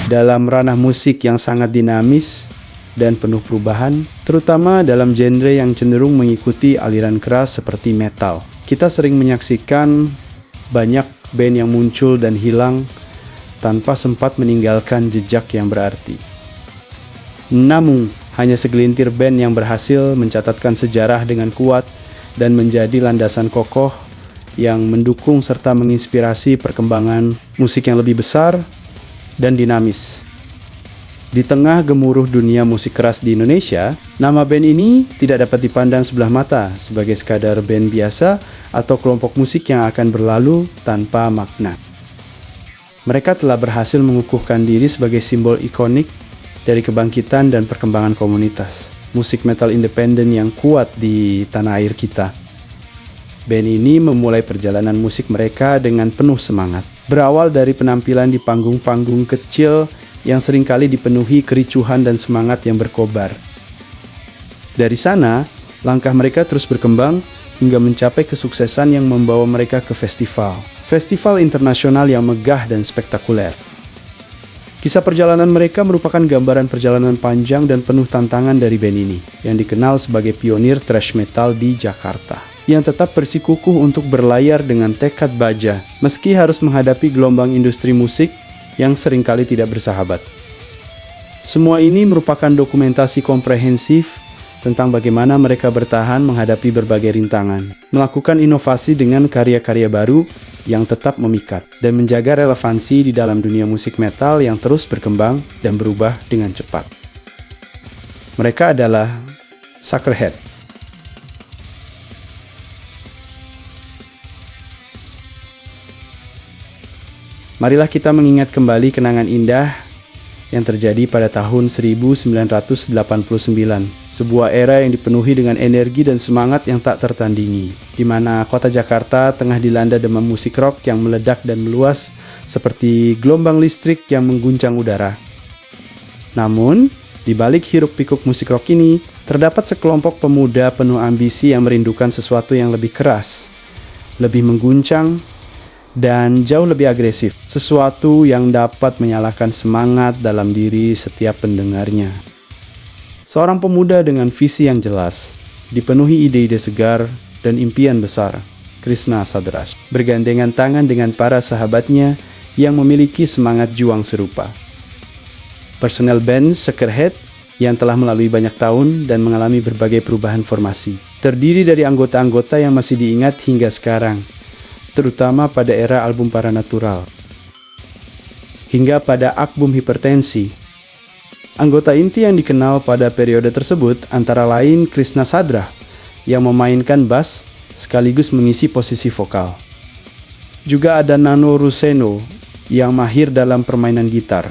dalam ranah musik yang sangat dinamis dan penuh perubahan, terutama dalam genre yang cenderung mengikuti aliran keras seperti metal. Kita sering menyaksikan banyak band yang muncul dan hilang tanpa sempat meninggalkan jejak yang berarti. Namun, hanya segelintir band yang berhasil mencatatkan sejarah dengan kuat dan menjadi landasan kokoh yang mendukung serta menginspirasi perkembangan musik yang lebih besar dan dinamis. Di tengah gemuruh dunia musik keras di Indonesia, nama band ini tidak dapat dipandang sebelah mata sebagai sekadar band biasa atau kelompok musik yang akan berlalu tanpa makna. Mereka telah berhasil mengukuhkan diri sebagai simbol ikonik dari kebangkitan dan perkembangan komunitas musik metal independen yang kuat di tanah air kita. Band ini memulai perjalanan musik mereka dengan penuh semangat. Berawal dari penampilan di panggung-panggung kecil yang seringkali dipenuhi kericuhan dan semangat yang berkobar. Dari sana, langkah mereka terus berkembang hingga mencapai kesuksesan yang membawa mereka ke festival internasional yang megah dan spektakuler. Kisah perjalanan mereka merupakan gambaran perjalanan panjang dan penuh tantangan dari band ini, yang dikenal sebagai pionir thrash metal di Jakarta, yang tetap bersikukuh untuk berlayar dengan tekad baja, meski harus menghadapi gelombang industri musik yang seringkali tidak bersahabat. Semua ini merupakan dokumentasi komprehensif tentang bagaimana mereka bertahan menghadapi berbagai rintangan, melakukan inovasi dengan karya-karya baru yang tetap memikat, dan menjaga relevansi di dalam dunia musik metal yang terus berkembang dan berubah dengan cepat. Mereka adalah Suckerhead. Marilah kita mengingat kembali kenangan indah yang terjadi pada tahun 1989, sebuah era yang dipenuhi dengan energi dan semangat yang tak tertandingi, di mana kota Jakarta tengah dilanda demam musik rock yang meledak dan meluas seperti gelombang listrik yang mengguncang udara. Namun, di balik hiruk-pikuk musik rock ini, terdapat sekelompok pemuda penuh ambisi yang merindukan sesuatu yang lebih keras, lebih mengguncang, dan jauh lebih agresif, sesuatu yang dapat menyalakan semangat dalam diri setiap pendengarnya. Seorang pemuda dengan visi yang jelas, dipenuhi ide-ide segar dan impian besar, Krishna Sadrash, bergandengan tangan dengan para sahabatnya yang memiliki semangat juang serupa. Personel band Suckerhead yang telah melalui banyak tahun dan mengalami berbagai perubahan formasi, terdiri dari anggota-anggota yang masih diingat hingga sekarang, terutama pada era album Paranatural, hingga pada album Hipertensi. Anggota inti yang dikenal pada periode tersebut antara lain Krishna Sadra yang memainkan bass sekaligus mengisi posisi vokal. Juga ada Nano Ruseno yang mahir dalam permainan gitar.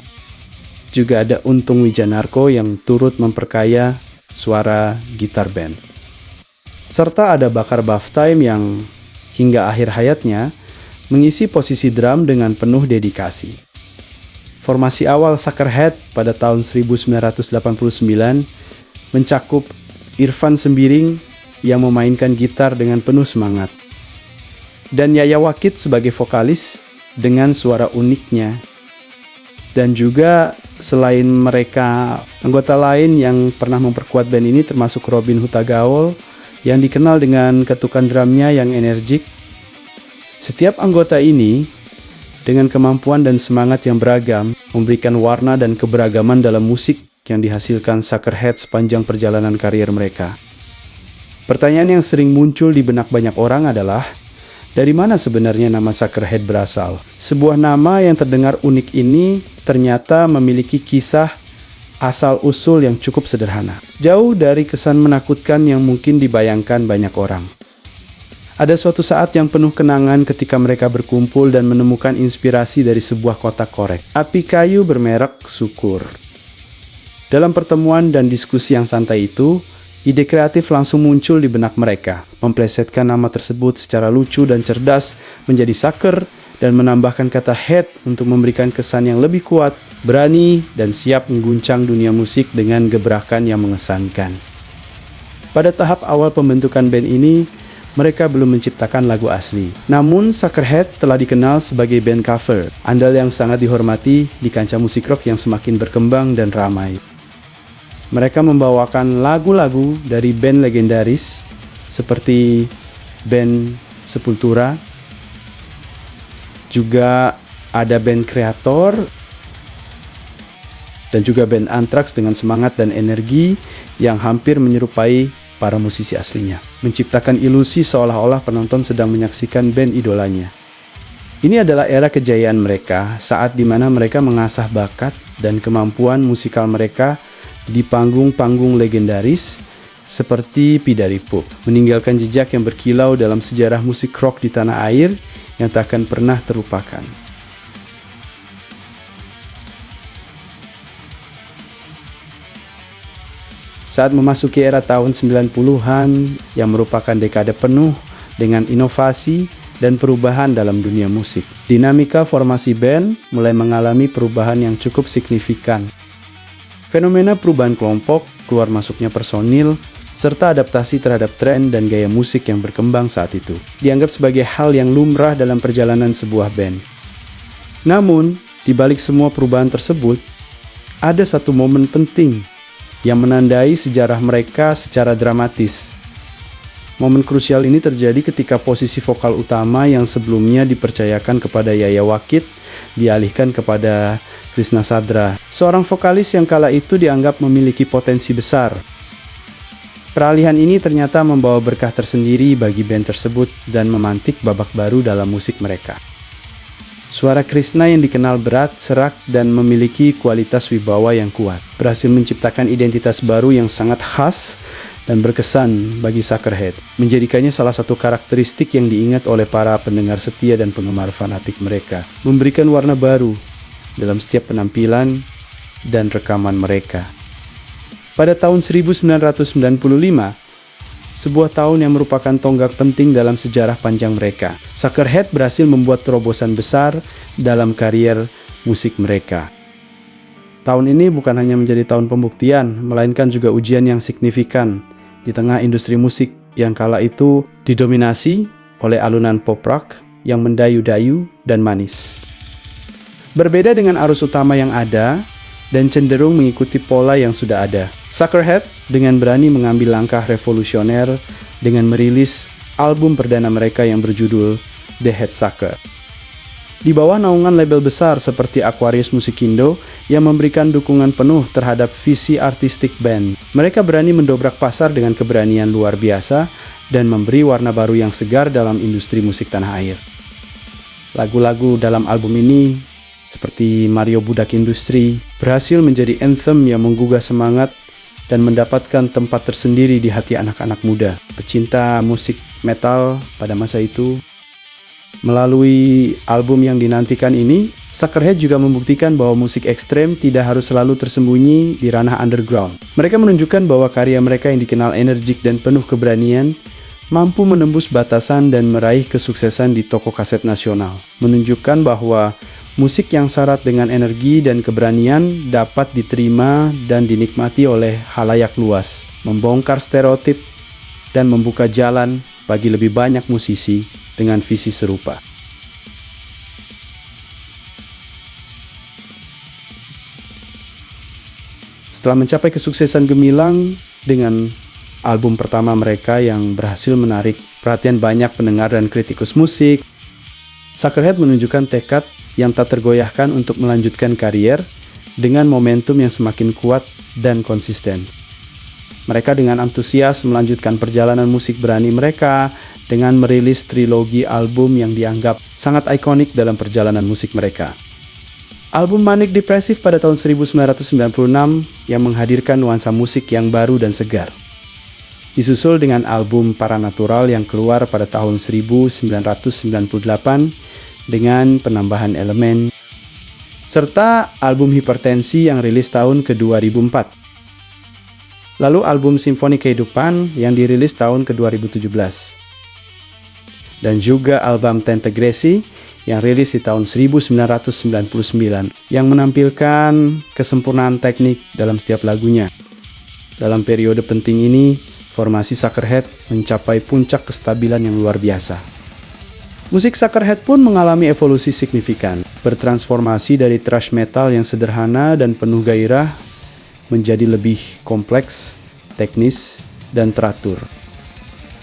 Juga ada Untung Wijanarko yang turut memperkaya suara gitar band. Serta ada Bakar Baftime yang hingga akhir hayatnya mengisi posisi drum dengan penuh dedikasi. Formasi awal Suckerhead pada tahun 1989 mencakup Irfan Sembiring yang memainkan gitar dengan penuh semangat, dan Yaya Wakit sebagai vokalis dengan suara uniknya. Dan juga selain mereka, anggota lain yang pernah memperkuat band ini termasuk Robin Hutagaol yang dikenal dengan ketukan drumnya yang energik. Setiap anggota ini dengan kemampuan dan semangat yang beragam memberikan warna dan keberagaman dalam musik yang dihasilkan Suckerhead sepanjang perjalanan karier mereka. Pertanyaan yang sering muncul di benak banyak orang adalah, dari mana sebenarnya nama Suckerhead berasal? Sebuah nama yang terdengar unik ini ternyata memiliki kisah asal-usul yang cukup sederhana, jauh dari kesan menakutkan yang mungkin dibayangkan banyak orang. Ada suatu saat yang penuh kenangan ketika mereka berkumpul dan menemukan inspirasi dari sebuah kotak korek, api kayu bermerek Syukur. Dalam pertemuan dan diskusi yang santai itu, ide kreatif langsung muncul di benak mereka, memplesetkan nama tersebut secara lucu dan cerdas menjadi Sucker dan menambahkan kata head untuk memberikan kesan yang lebih kuat, berani, dan siap mengguncang dunia musik dengan gebrakan yang mengesankan. Pada tahap awal pembentukan band ini, mereka belum menciptakan lagu asli. Namun, Suckerhead telah dikenal sebagai band cover, andal yang sangat dihormati di kancah musik rock yang semakin berkembang dan ramai. Mereka membawakan lagu-lagu dari band legendaris seperti band Sepultura, juga ada band Kreator, dan juga band Anthrax dengan semangat dan energi yang hampir menyerupai para musisi aslinya, menciptakan ilusi seolah-olah penonton sedang menyaksikan band idolanya. Ini adalah era kejayaan mereka, saat dimana mereka mengasah bakat dan kemampuan musikal mereka di panggung-panggung legendaris seperti Pidaripo, meninggalkan jejak yang berkilau dalam sejarah musik rock di tanah air yang tak akan pernah terlupakan. Saat memasuki era tahun 90-an yang merupakan dekade penuh dengan inovasi dan perubahan dalam dunia musik, dinamika formasi band mulai mengalami perubahan yang cukup signifikan. Fenomena perubahan kelompok, keluar masuknya personil, serta adaptasi terhadap tren dan gaya musik yang berkembang saat itu dianggap sebagai hal yang lumrah dalam perjalanan sebuah band. Namun, di balik semua perubahan tersebut, ada satu momen penting yang menandai sejarah mereka secara dramatis. Momen krusial ini terjadi ketika posisi vokal utama yang sebelumnya dipercayakan kepada Yaya Wakid dialihkan kepada Krishna Sadra, seorang vokalis yang kala itu dianggap memiliki potensi besar. Peralihan ini ternyata membawa berkah tersendiri bagi band tersebut dan memantik babak baru dalam musik mereka. Suara Krishna yang dikenal berat, serak, dan memiliki kualitas wibawa yang kuat, berhasil menciptakan identitas baru yang sangat khas dan berkesan bagi Suckerhead, menjadikannya salah satu karakteristik yang diingat oleh para pendengar setia dan penggemar fanatik mereka, memberikan warna baru dalam setiap penampilan dan rekaman mereka. Pada tahun 1995, sebuah tahun yang merupakan tonggak penting dalam sejarah panjang mereka, Suckerhead berhasil membuat terobosan besar dalam karier musik mereka. Tahun ini bukan hanya menjadi tahun pembuktian, melainkan juga ujian yang signifikan di tengah industri musik yang kala itu didominasi oleh alunan pop rock yang mendayu-dayu dan manis. Berbeda dengan arus utama yang ada dan cenderung mengikuti pola yang sudah ada, Suckerhead dengan berani mengambil langkah revolusioner dengan merilis album perdana mereka yang berjudul The Headsucker. Di bawah naungan label besar seperti Aquarius Musikindo yang memberikan dukungan penuh terhadap visi artistik band, mereka berani mendobrak pasar dengan keberanian luar biasa dan memberi warna baru yang segar dalam industri musik tanah air. Lagu-lagu dalam album ini seperti Mario Budak Industri berhasil menjadi anthem yang menggugah semangat dan mendapatkan tempat tersendiri di hati anak-anak muda, pecinta musik metal pada masa itu. Melalui album yang dinantikan ini, Suckerhead juga membuktikan bahwa musik ekstrem tidak harus selalu tersembunyi di ranah underground. Mereka menunjukkan bahwa karya mereka yang dikenal energik dan penuh keberanian mampu menembus batasan dan meraih kesuksesan di toko kaset nasional, menunjukkan bahwa musik yang syarat dengan energi dan keberanian dapat diterima dan dinikmati oleh khalayak luas, membongkar stereotip dan membuka jalan bagi lebih banyak musisi dengan visi serupa. Setelah mencapai kesuksesan gemilang dengan album pertama mereka yang berhasil menarik perhatian banyak pendengar dan kritikus musik, Suckerhead menunjukkan tekad yang tak tergoyahkan untuk melanjutkan karier dengan momentum yang semakin kuat dan konsisten. Mereka dengan antusias melanjutkan perjalanan musik berani mereka dengan merilis trilogi album yang dianggap sangat ikonik dalam perjalanan musik mereka. Album Manic Depressive pada tahun 1996 yang menghadirkan nuansa musik yang baru dan segar. Disusul dengan album Paranatural yang keluar pada tahun 1998 dengan penambahan elemen, serta album Hipertensi yang rilis tahun ke-2004. Lalu album Simfoni Kehidupan yang dirilis tahun ke-2017. Dan juga album Tentegresi yang rilis di tahun 1999 yang menampilkan kesempurnaan teknik dalam setiap lagunya. Dalam periode penting ini, formasi Suckerhead mencapai puncak kestabilan yang luar biasa. Musik Suckerhead pun mengalami evolusi signifikan, bertransformasi dari thrash metal yang sederhana dan penuh gairah menjadi lebih kompleks, teknis, dan teratur,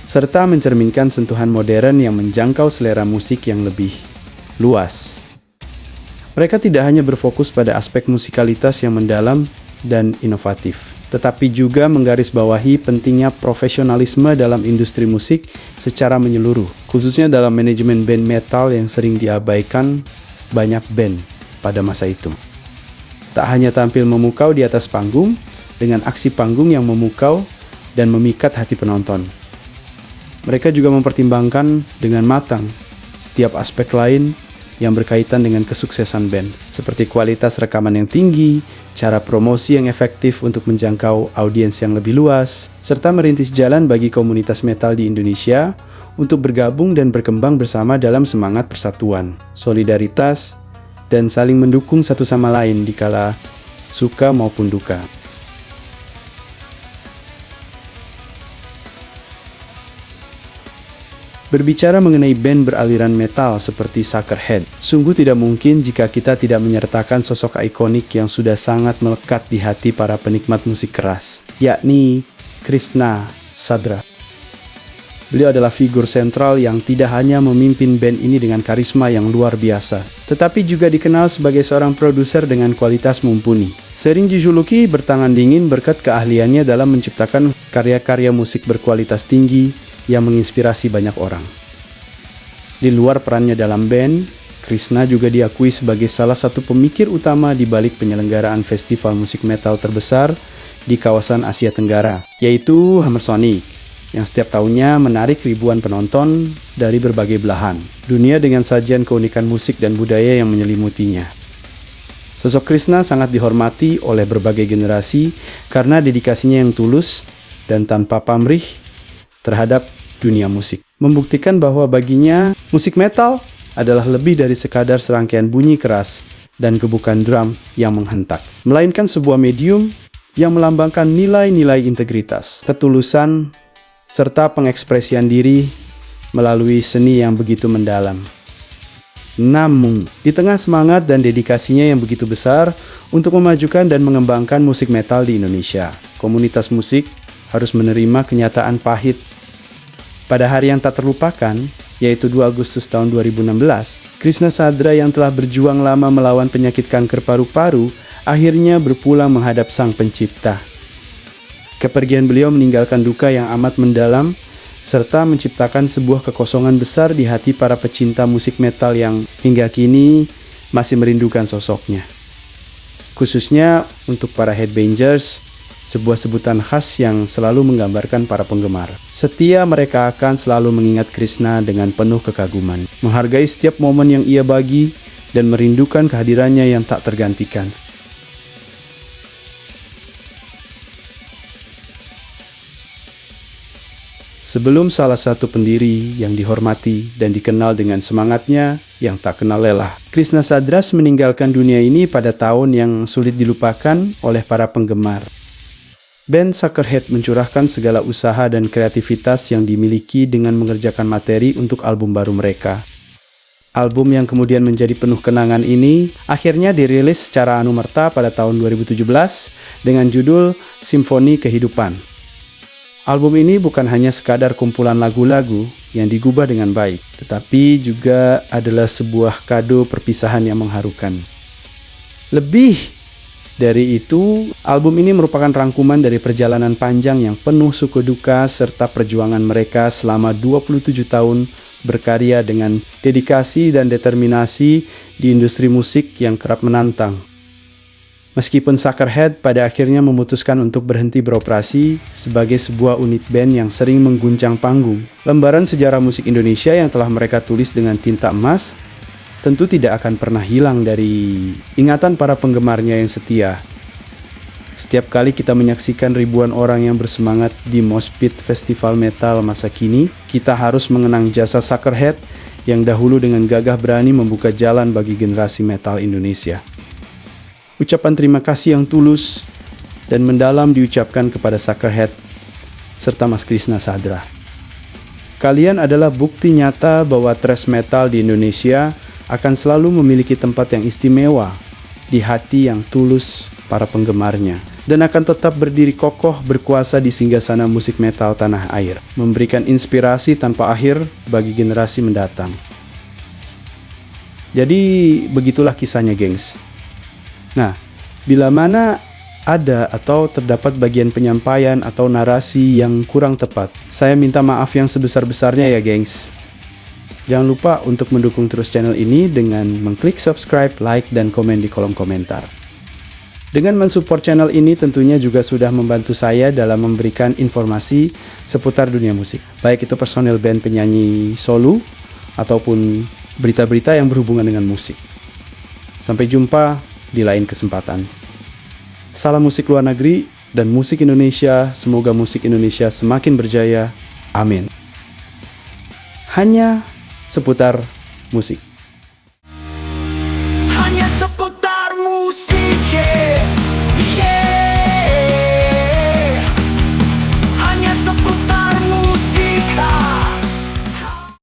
serta mencerminkan sentuhan modern yang menjangkau selera musik yang lebih luas. Mereka tidak hanya berfokus pada aspek musikalitas yang mendalam dan inovatif, tetapi juga menggarisbawahi pentingnya profesionalisme dalam industri musik secara menyeluruh, khususnya dalam manajemen band metal yang sering diabaikan banyak band pada masa itu. Tak hanya tampil memukau di atas panggung, dengan aksi panggung yang memukau dan memikat hati penonton. Mereka juga mempertimbangkan dengan matang setiap aspek lain yang berkaitan dengan kesuksesan band, seperti kualitas rekaman yang tinggi, cara promosi yang efektif untuk menjangkau audiens yang lebih luas, serta merintis jalan bagi komunitas metal di Indonesia untuk bergabung dan berkembang bersama dalam semangat persatuan, solidaritas, dan saling mendukung satu sama lain dikala suka maupun duka. Berbicara mengenai band beraliran metal seperti Suckerhead, sungguh tidak mungkin jika kita tidak menyertakan sosok ikonik yang sudah sangat melekat di hati para penikmat musik keras, yakni Krishna Sadra. Beliau adalah figur sentral yang tidak hanya memimpin band ini dengan karisma yang luar biasa, tetapi juga dikenal sebagai seorang produser dengan kualitas mumpuni. Sering dijuluki bertangan dingin berkat keahliannya dalam menciptakan karya-karya musik berkualitas tinggi yang menginspirasi banyak orang. Di luar perannya dalam band, Krishna juga diakui sebagai salah satu pemikir utama di balik penyelenggaraan festival musik metal terbesar di kawasan Asia Tenggara, yaitu Hammer Sonic, yang setiap tahunnya menarik ribuan penonton dari berbagai belahan dunia dengan sajian keunikan musik dan budaya yang menyelimutinya. Sosok Krishna sangat dihormati oleh berbagai generasi karena dedikasinya yang tulus dan tanpa pamrih terhadap dunia musik, membuktikan bahwa baginya musik metal adalah lebih dari sekadar serangkaian bunyi keras dan gebukan drum yang menghentak, melainkan sebuah medium yang melambangkan nilai-nilai integritas, ketulusan, serta pengekspresian diri melalui seni yang begitu mendalam. Namun, di tengah semangat dan dedikasinya yang begitu besar untuk memajukan dan mengembangkan musik metal di Indonesia, komunitas musik harus menerima kenyataan pahit. Pada hari yang tak terlupakan, yaitu 2 Agustus tahun 2016, Krishna Sadra yang telah berjuang lama melawan penyakit kanker paru-paru akhirnya berpulang menghadap Sang Pencipta. Kepergian beliau meninggalkan duka yang amat mendalam serta menciptakan sebuah kekosongan besar di hati para pecinta musik metal yang hingga kini masih merindukan sosoknya. Khususnya untuk para headbangers, sebuah sebutan khas yang selalu menggambarkan para penggemar. Setia mereka akan selalu mengingat Krishna dengan penuh kekaguman, menghargai setiap momen yang ia bagi, dan merindukan kehadirannya yang tak tergantikan. Sebelum salah satu pendiri yang dihormati dan dikenal dengan semangatnya yang tak kenal lelah, Krishna Sadras meninggalkan dunia ini pada tahun yang sulit dilupakan oleh para penggemar. Band Suckerhead mencurahkan segala usaha dan kreativitas yang dimiliki dengan mengerjakan materi untuk album baru mereka. Album yang kemudian menjadi penuh kenangan ini akhirnya dirilis secara anumerta pada tahun 2017 dengan judul Simfoni Kehidupan. Album ini bukan hanya sekadar kumpulan lagu-lagu yang digubah dengan baik, tetapi juga adalah sebuah kado perpisahan yang mengharukan. Lebih dari itu, album ini merupakan rangkuman dari perjalanan panjang yang penuh suka duka serta perjuangan mereka selama 27 tahun berkarya dengan dedikasi dan determinasi di industri musik yang kerap menantang. Meskipun Suckerhead pada akhirnya memutuskan untuk berhenti beroperasi sebagai sebuah unit band yang sering mengguncang panggung, lembaran sejarah musik Indonesia yang telah mereka tulis dengan tinta emas tentu tidak akan pernah hilang dari ingatan para penggemarnya yang setia. Setiap kali kita menyaksikan ribuan orang yang bersemangat di Mosh Pit Festival Metal masa kini, kita harus mengenang jasa Suckerhead yang dahulu dengan gagah berani membuka jalan bagi generasi metal Indonesia. Ucapan terima kasih yang tulus dan mendalam diucapkan kepada Suckerhead serta Mas Krisna Sadra. Kalian adalah bukti nyata bahwa thrash metal di Indonesia akan selalu memiliki tempat yang istimewa di hati yang tulus para penggemarnya, dan akan tetap berdiri kokoh berkuasa di singgasana musik metal tanah air, memberikan inspirasi tanpa akhir bagi generasi mendatang. Jadi begitulah kisahnya, gengs. Nah, bila mana ada atau terdapat bagian penyampaian atau narasi yang kurang tepat, saya minta maaf yang sebesar-besarnya ya, gengs. Jangan lupa untuk mendukung terus channel ini dengan mengklik subscribe, like, dan komen di kolom komentar. Dengan mensupport channel ini tentunya juga sudah membantu saya dalam memberikan informasi seputar dunia musik, baik itu personil band penyanyi solo ataupun berita-berita yang berhubungan dengan musik. Sampai jumpa di lain kesempatan. Salam musik luar negeri dan musik Indonesia, semoga musik Indonesia semakin berjaya. Amin. Hanya seputar musik.